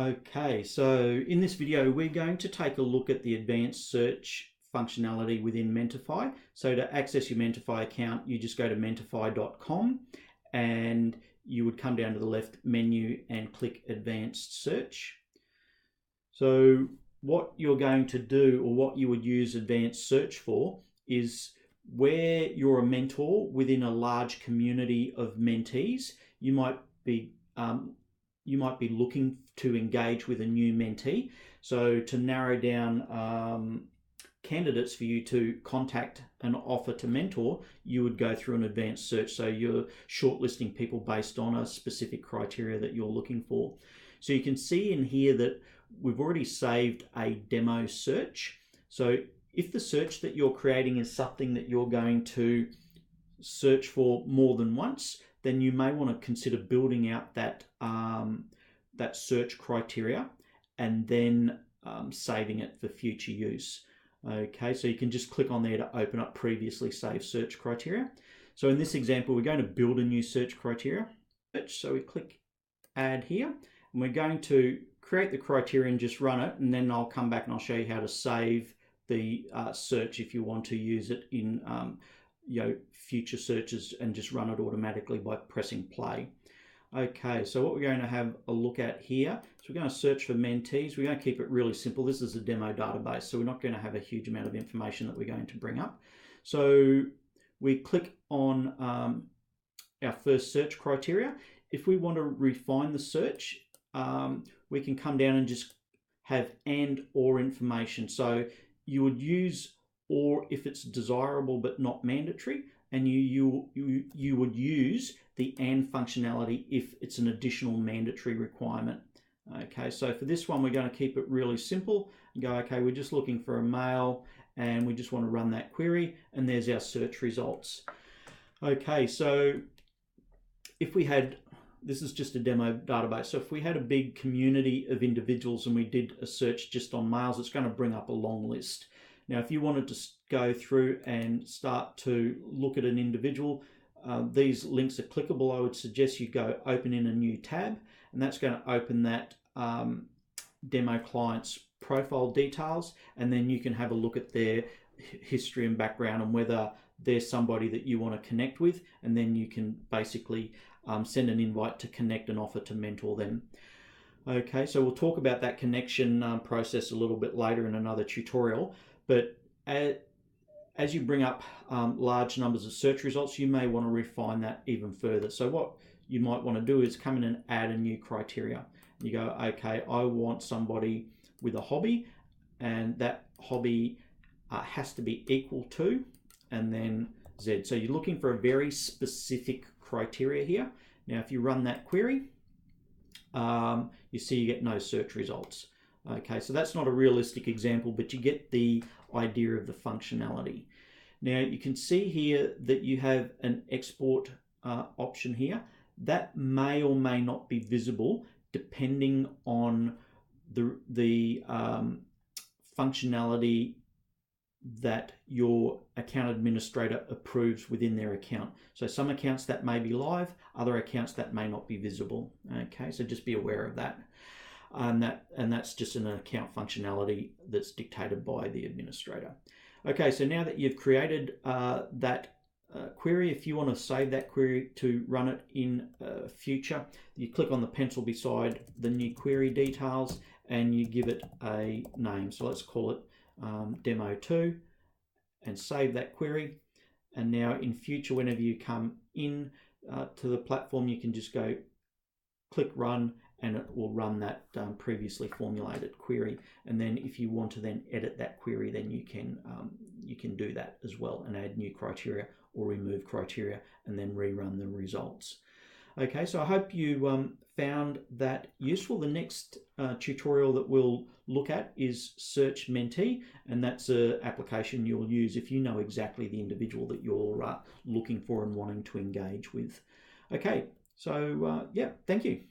Okay, so in this video, we're going to take a look at the advanced search functionality within Mentify. So to access your Mentify account, you just go to mentify.com and you would come down to the left menu and click Advanced Search. So what you're going to do, or what you would use Advanced Search for, is where you're a mentor within a large community of mentees, you might be looking to engage with a new mentee. So to narrow down candidates for you to contact and offer to mentor, you would go through an advanced search. So you're shortlisting people based on a specific criteria that you're looking for. So you can see in here that we've already saved a demo search. So if the search that you're creating is something that you're going to search for more than once, then you may want to consider building out that that search criteria and then saving it for future use. Okay, so you can just click on there to open up previously saved search criteria. So in this example, we're going to build a new search criteria. So we click add here, and we're going to create the criteria and just run it, and then I'll come back and I'll show you how to save the search if you want to use it in future searches and just run it automatically by pressing play. Okay, so what we're going to have a look at here, so we're going to search for mentees. We're going to keep it really simple. This is a demo database, so we're not going to have a huge amount of information that we're going to bring up. So we click on our first search criteria. If we want to refine the search, we can come down and just have and or information. So you would use or if it's desirable but not mandatory, and you would use the and functionality if it's an additional mandatory requirement. Okay, so for this one, we're going to keep it really simple and go, okay, we're just looking for a male and we just want to run that query, and there's our search results. Okay, so if we had, this is just a demo database, so if we had a big community of individuals and we did a search just on males, it's going to bring up a long list. Now, if you wanted to go through and start to look at an individual, these links are clickable. I would suggest you go open in a new tab, and that's going to open that demo client's profile details, and then you can have a look at their history and background and whether there's somebody that you want to connect with, and then you can basically send an invite to connect and offer to mentor them. Okay, so we'll talk about that connection process a little bit later in another tutorial. But as you bring up large numbers of search results, you may want to refine that even further. So what you might want to do is come in and add a new criteria. You go, okay, I want somebody with a hobby, and that hobby has to be equal to, and then Z. So you're looking for a very specific criteria here. Now, if you run that query, you see you get no search results. Okay, so that's not a realistic example, but you get the idea of the functionality. Now you can see here that you have an export option here. That may or may not be visible depending on the functionality that your account administrator approves within their account. So some accounts that may be live, other accounts that may not be visible. Okay, so just be aware of that. And that's just an account functionality that's dictated by the administrator. Okay, so now that you've created that query, if you want to save that query to run it in future, you click on the pencil beside the new query details and you give it a name. So let's call it Demo2 and save that query. And now in future, whenever you come in to the platform, you can just go click run, and it will run that previously formulated query. And then if you want to then edit that query, then you can do that as well and add new criteria or remove criteria and then rerun the results. Okay, so I hope you found that useful. The next tutorial that we'll look at is Search Mentee, and that's an application you'll use if you know exactly the individual that you're looking for and wanting to engage with. Okay, so yeah, thank you.